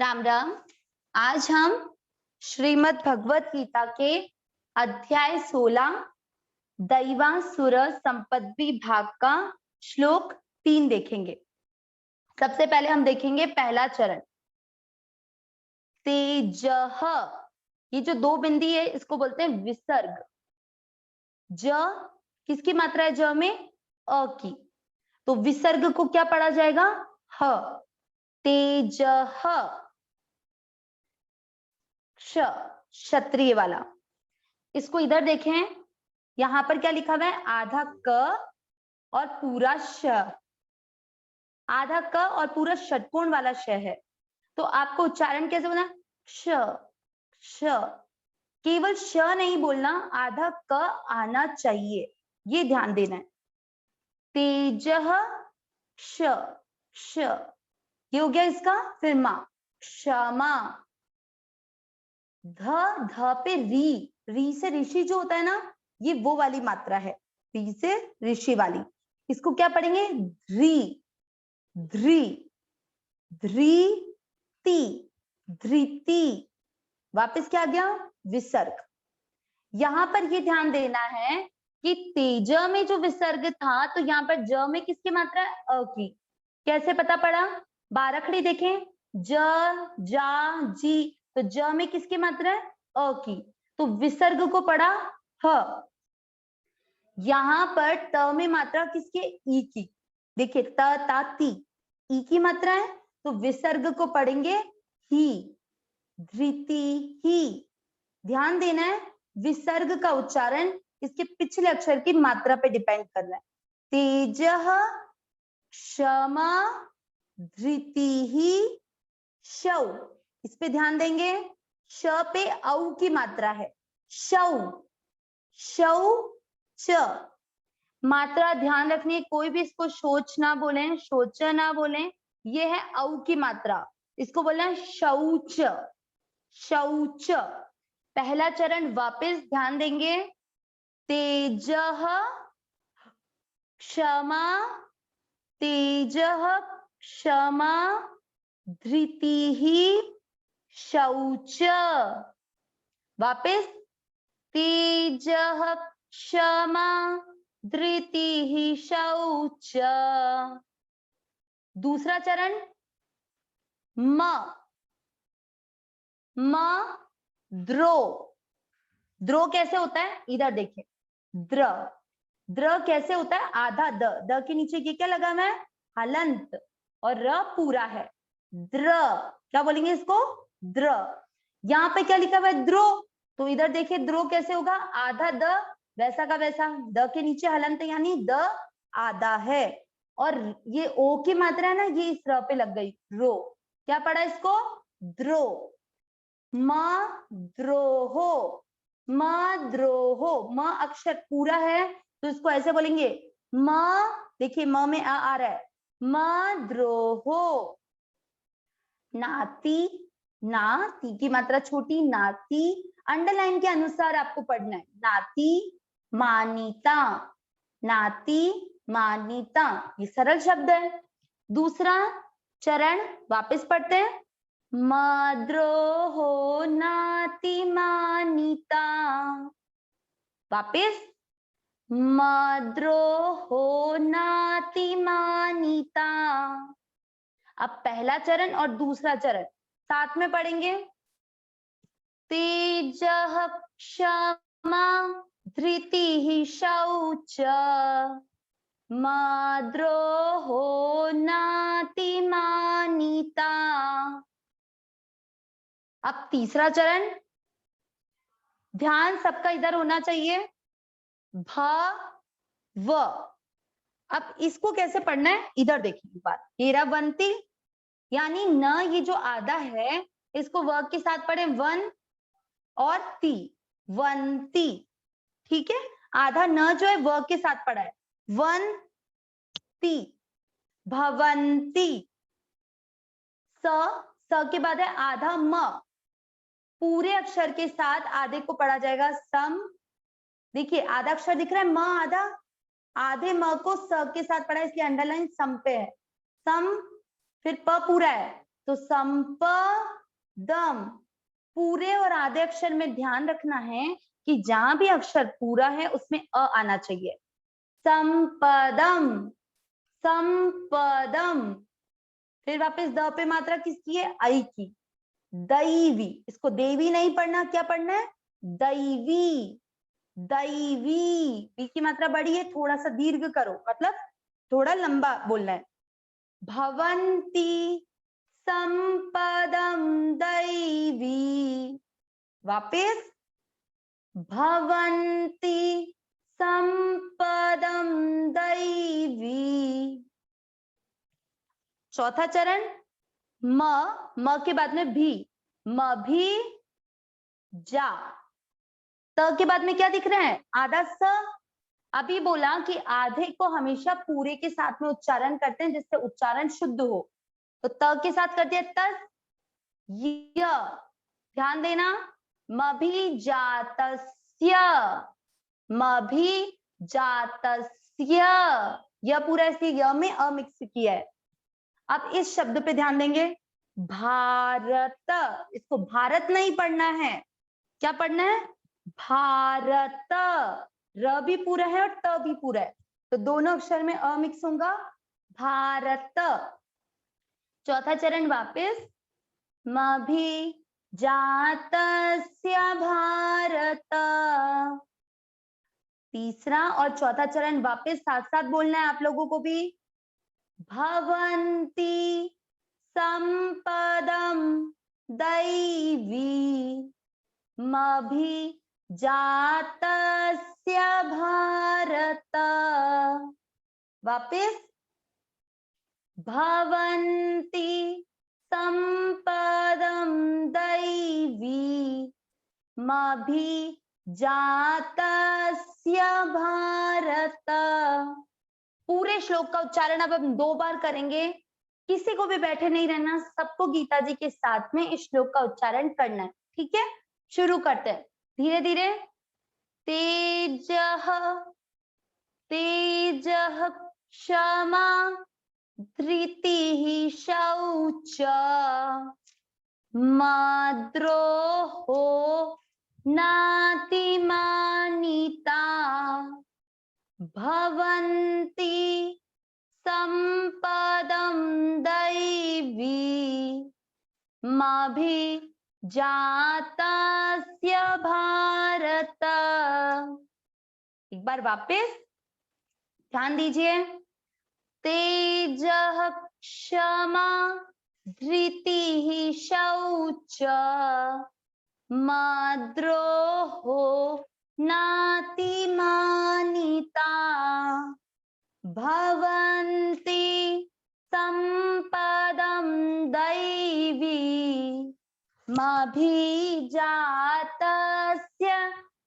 राम राम। आज हम श्रीमद् भगवत गीता के अध्याय 16 दैवासुर संपद्वि भाग का श्लोक 3 देखेंगे। सबसे पहले हम देखेंगे पहला चरण तेजः। ये जो दो बिंदी है इसको बोलते हैं विसर्ग। ज किसकी मात्रा है? ज में अ की, तो विसर्ग को क्या पढ़ा जाएगा? ह। तेजः क्षत्रिय वाला। इसको इधर देखें, यहां पर क्या लिखा हुआ है? आधा क और पूरा श। आधा क और पूरा षटकोण वाला श है, तो आपको उच्चारण कैसे बोलना? क्ष क्ष। केवल श नहीं बोलना, आधा क आना चाहिए, ये ध्यान देना है। तेजः क्ष क्ष, ये हो गया इसका। फिर मां क्षमा। ध पे री, री से ऋषि जो होता है ना, ये वो वाली मात्रा है, री से ऋषि वाली। इसको क्या पढ़ेंगे? ध्री ध्री धृति धृति। वापस क्या आ गया? विसर्ग। यहां पर ये ध्यान देना है कि तेज में जो विसर्ग था, तो यहाँ पर ज में किसकी मात्रा है? अ की। कैसे पता पड़ा? बारखड़ी देखें, ज जा जी, तो ज में किसकी मात्रा है? अ की, तो विसर्ग को पढ़ा ह। यहां पर त में मात्रा किसकी? ई की। देखिए त ता ती, ई की मात्रा है, तो विसर्ग को पढ़ेंगे ही, धृति ही। ध्यान देना है, विसर्ग का उच्चारण इसके पिछले अक्षर की मात्रा पे डिपेंड कर रहा है। तेजः क्षमा धृति ही शौ, इस पे ध्यान देंगे। श पे औ की मात्रा है, शौ शौ च। मात्रा ध्यान रखनी है, कोई भी इसको शोच ना बोलें, शोच ना बोलें, ये है औ की मात्रा, इसको बोलना है शौच शौच। पहला चरण वापस ध्यान देंगे। तेजः क्षमा, तेजः क्षमा धृतिः शौच। वापस तेजः क्षमा धृतिः शौच। दूसरा चरण म द्रो। द्रो कैसे होता है? इधर देखिए, द्र द्र कैसे होता है? आधा द, द के नीचे ये क्या लगा हुआ है? हलंत, और र पूरा है। द्र, क्या बोलेंगे इसको? द्र। यहाँ पे क्या लिखा हुआ है? द्रो, तो इधर देखिए द्रो कैसे होगा? आधा द, वैसा का वैसा, द के नीचे हलंत यानी द आधा है, और ये ओ की मात्रा है ना, ये इस र पे लग गई, रो। क्या पढ़ा इसको? द्रो। म द्रोहो, म द्रोहो, म अक्षर पूरा है, तो इसको ऐसे बोलेंगे म। देखिए म में आ रहा है, म द्रोहो। नाती, ना ती की मात्रा छोटी, नाती, अंडरलाइन के अनुसार आपको पढ़ना है। नाती मानिता, नाती मानिता, ये सरल शब्द है। दूसरा चरण वापस पढ़ते हैं। मद्रोहो नाति मानिता, वापिस मद्रोहो नाति मानिता। अब पहला चरण और दूसरा चरण साथ में पढ़ेंगे। तेजः क्षमा धृतिः शौच, मद्रोहो नाति मानिता। अब तीसरा चरण, ध्यान सबका इधर होना चाहिए। भ व। अब इसको कैसे पढ़ना है? इधर देखिए एक बार, हेरावंती यानी न, ये जो आधा है इसको व के साथ पढ़े, वन और ती, वंती। ठीक है, आधा न जो है व के साथ पढ़ा है, वन ती भवंती। स के बाद है आधा म, पूरे अक्षर के साथ आधे को पढ़ा जाएगा सम। देखिए आधा अक्षर दिख रहा है, म आधा, आधे म को स के साथ पढ़ा है, इसलिए अंडरलाइन सम पे है, सम। फिर प पूरा है, तो संपदम, पूरे और आधे अक्षर में ध्यान रखना है कि जहां भी अक्षर पूरा है उसमें अ आना चाहिए। संपदम, संपदम। फिर वापस द पे मात्रा किसकी है? आई की। दैवी, इसको देवी नहीं पढ़ना, क्या पढ़ना है? दैवी, दैवी। बी की मात्रा बड़ी है, थोड़ा सा दीर्घ करो, मतलब थोड़ा लंबा बोलना है। भवंती संपदम दैवी, वापस भवंती संपदम दैवी। चौथा चरण, म के बाद में भी, म भी जा। त के बाद में क्या दिख रहा है? आधा स। अभी बोला कि आधे को हमेशा पूरे के साथ में उच्चारण करते हैं जिससे उच्चारण शुद्ध हो, तो त के साथ कर दिया तस य। ध्यान देना, मभी जातस्य, मभी जातस्य, यह पूरा ऐसे य में अ मिक्स किया है। अब इस शब्द पे ध्यान देंगे, भारत, इसको भारत नहीं पढ़ना है, क्या पढ़ना है? भारत। र भी पूरा है और त भी पूरा है, तो दोनों अक्षर में अ मिक्स होगा, भारत। चौथा चरण वापस, मभी जातस्य भारत। तीसरा और चौथा चरण वापस साथ साथ बोलना है आप लोगों को भी, भवंती संपदम दैवी, मभी जातस्य भारत। वापस, भवंती संपदम दैवी, मभी जातस्य भारत। पूरे श्लोक का उच्चारण अब हम 2 बार करेंगे, किसी को भी बैठे नहीं रहना, सबको गीता जी के साथ में इस श्लोक का उच्चारण करना है, ठीक है? शुरू करते हैं धीरे धीरे। तेजः, तेजः क्षमा धृतिः शौच, मद्रोहो नातिमानिता, भवन्ति संपदम दैवी, मभी जातस्य भारत। एक बार वापस ध्यान दीजिए, तेजः क्षमा धृतिः शौच, मद्रोहो नातिमानिता, भवन्ति संपदम दैवी, मभी जातस्य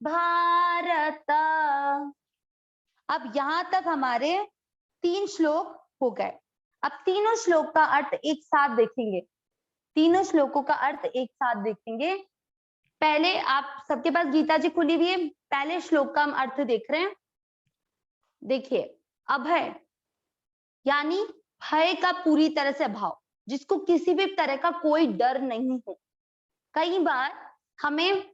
भारत। अब यहां तक हमारे 3 श्लोक हो गए। अब तीनों श्लोक का अर्थ एक साथ देखेंगे, तीनों श्लोकों का अर्थ एक साथ देखेंगे। पहले आप सबके पास गीता जी खुली हुई है, पहले श्लोक का हम अर्थ देख रहे हैं। देखिए, अभय यानी भय का पूरी तरह से अभाव, जिसको किसी भी तरह का कोई डर नहीं हो। कई बार हमें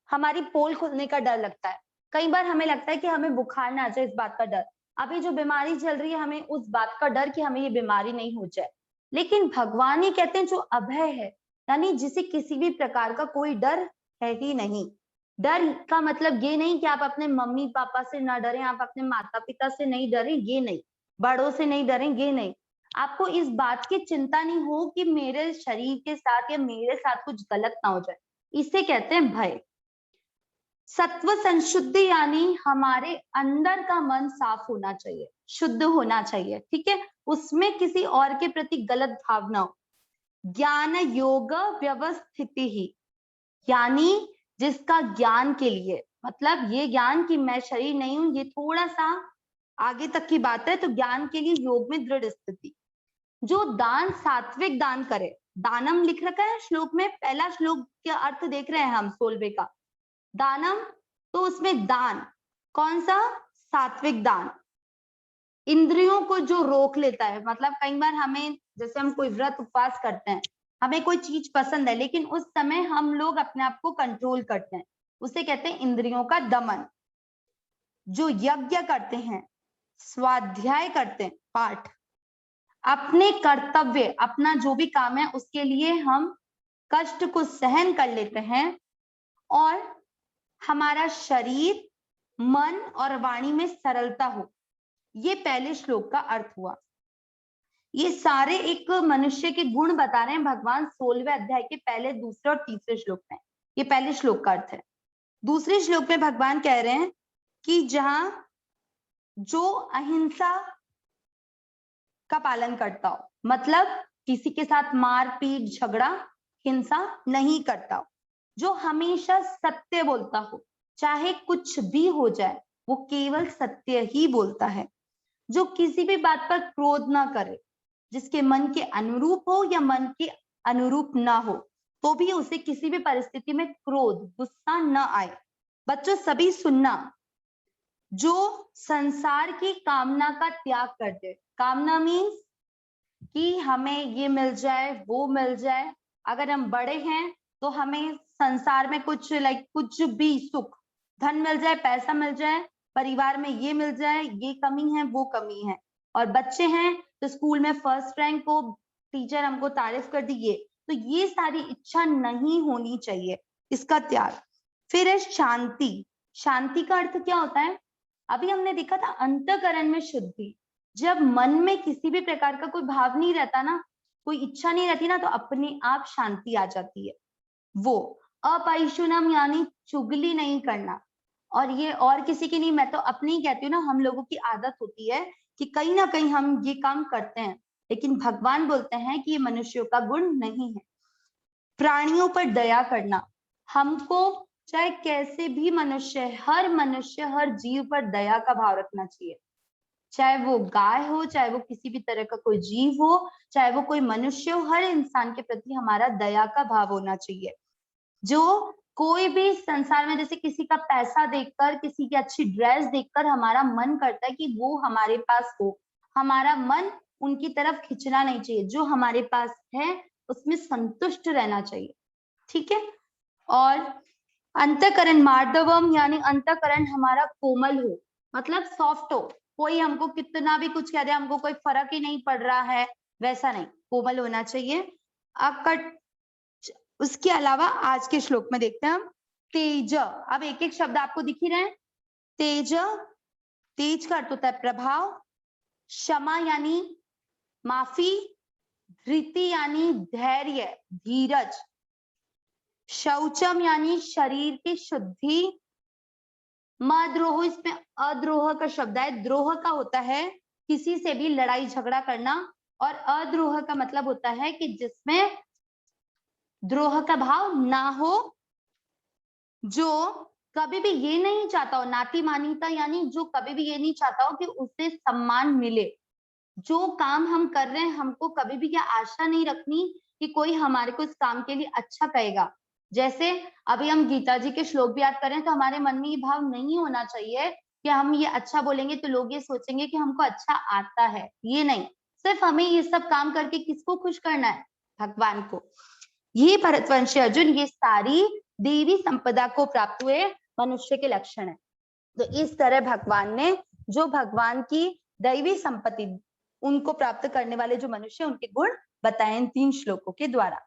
हमारी पोल खुलने का डर लगता है, कई बार हमें लगता है कि हमें बुखार ना आ जाए, इस बात का डर। अभी जो बीमारी चल रही है, हमें उस बात का डर कि हमें ये बीमारी नहीं हो जाए। लेकिन भगवान ये कहते हैं जो अभय है, यानी जिसे किसी भी प्रकार का कोई डर है ही नहीं। डर का मतलब ये नहीं कि आप अपने मम्मी पापा से ना डरें, आप अपने माता पिता से नहीं डरें, ये नहीं, बड़ों से नहीं डरें, ये नहीं। आपको इस बात की चिंता नहीं हो कि मेरे शरीर के साथ या मेरे साथ कुछ गलत ना हो जाए, इसे कहते हैं भय। सत्व संशुद्धि यानी हमारे अंदर का मन साफ होना चाहिए, शुद्ध होना चाहिए, ठीक है? उसमें किसी और के प्रति गलत भावना हो। ज्ञान योग व्यवस्थिति ही, यानी जिसका ज्ञान के लिए, मतलब ये ज्ञान कि मैं शरीर नहीं हूं, ये थोड़ा सा आगे तक की बात है, तो ज्ञान के लिए योग में दृढ़ स्थिति। जो दान सात्विक दान करे, दानम लिख रखा है श्लोक में, पहला श्लोक का अर्थ देख रहे हैं हम 16वें का, दानम, तो उसमें दान कौन सा? सात्विक दान। इंद्रियों को जो रोक लेता है, मतलब कई बार हमें जैसे हम कोई व्रत उपवास करते हैं, हमें कोई चीज पसंद है लेकिन उस समय हम लोग अपने आप को कंट्रोल करते हैं, उसे कहते हैं इंद्रियों का दमन। जो यज्ञ करते हैं, स्वाध्याय करते हैं, पाठ, अपने कर्तव्य, अपना जो भी काम है उसके लिए हम कष्ट को सहन कर लेते हैं और हमारा शरीर, मन और वाणी में सरलता हो। ये पहले श्लोक का अर्थ हुआ। ये सारे एक मनुष्य के गुण बता रहे हैं भगवान 16वें अध्याय के पहले, दूसरे और तीसरे श्लोक में। ये पहले श्लोक का अर्थ है। दूसरे श्लोक में भगवान कह रहे हैं कि जहां जो अहिंसा का पालन करता हो, मतलब किसी के साथ मारपीट, झगड़ा, हिंसा नहीं करता हो, जो हमेशा सत्य बोलता हो, चाहे कुछ भी हो जाए वो केवल सत्य ही बोलता है, जो किसी भी बात पर क्रोध ना करे, जिसके मन के अनुरूप हो या मन के अनुरूप ना हो तो भी उसे किसी भी परिस्थिति में क्रोध, गुस्सा न आए। बच्चों सभी सुनना, जो संसार की कामना का त्याग कर दे। कामना मीन्स कि हमें ये मिल जाए, वो मिल जाए। अगर हम बड़े हैं तो हमें संसार में कुछ कुछ भी सुख, धन मिल जाए, पैसा मिल जाए, परिवार में ये मिल जाए, ये कमी है, वो कमी है। और बच्चे हैं तो स्कूल में फर्स्ट रैंक हो, टीचर हमको तारीफ कर दी, ये तो ये सारी इच्छा नहीं होनी चाहिए, इसका त्याग। फिर है शांति। शांति का अर्थ क्या होता है? अभी हमने देखा था अंतःकरण में शुद्धि। जब मन में किसी भी प्रकार का कोई भाव नहीं रहता ना, कोई इच्छा नहीं रहती ना, तो अपने आप शांति आ जाती है। वो अपैशुनम यानी चुगली नहीं करना। और ये और किसी की नहीं, मैं तो अपनी ही कहती हूँ ना, हम लोगों की आदत होती है कि कहीं ना कहीं हम ये काम करते हैं, लेकिन भगवान बोलते हैं कि ये मनुष्यों का गुण नहीं है। प्राणियों पर दया करना, हमको चाहे कैसे भी मनुष्य, हर जीव पर दया का भाव रखना चाहिए। चाहे वो गाय हो, चाहे वो किसी भी तरह का कोई जीव हो, चाहे वो कोई मनुष्य हो, हर इंसान के प्रति हमारा दया का भाव होना चाहिए। जो कोई भी संसार में, जैसे किसी का पैसा देखकर, किसी की अच्छी ड्रेस देखकर हमारा मन करता है कि वो हमारे पास हो, हमारा मन उनकी तरफ खिंचना नहीं चाहिए। जो हमारे पास है उसमें संतुष्ट रहना चाहिए, ठीक है। और अंतःकरण मार्दवम यानी अंतःकरण हमारा कोमल हो, मतलब सॉफ्ट हो। कोई हमको कितना भी कुछ कह दे, हमको कोई फर्क ही नहीं पड़ रहा है, वैसा नहीं, कोमल होना चाहिए। अकट। उसके अलावा आज के श्लोक में देखते हैं हम तेज। अब एक एक शब्द आपको दिख ही रहे हैं। तेज, तेज का अर्थ होता है प्रभाव। क्षमा यानी माफी। धृति यानी धैर्य, धीरज। शौचम यानी शरीर की शुद्धि। मद्रोह, इसमें अद्रोह का शब्द है। द्रोह का होता है किसी से भी लड़ाई झगड़ा करना, और अद्रोह का मतलब होता है कि जिसमें द्रोह का भाव ना हो, जो कभी भी ये नहीं चाहता हो, नाती मानीता यानी जो कभी भी ये नहीं चाहता हो कि उसे सम्मान मिले। जो काम हम कर रहे हैं हमको कभी भी यह आशा नहीं रखनी कि कोई हमारे को इस काम के लिए अच्छा कहेगा। जैसे अभी हम गीता जी के श्लोक भी याद करें तो हमारे मन में ये भाव नहीं होना चाहिए कि हम ये अच्छा बोलेंगे तो लोग ये सोचेंगे कि हमको अच्छा आता है। ये नहीं, सिर्फ हमें ये सब काम करके किसको खुश करना है? भगवान को। ये भरतवंशी अर्जुन, ये सारी देवी संपदा को प्राप्त हुए मनुष्य के लक्षण है। तो इस तरह भगवान ने जो भगवान की दैवी संपत्ति उनको प्राप्त करने वाले जो मनुष्य, उनके गुण बताए इन 3 श्लोकों के द्वारा।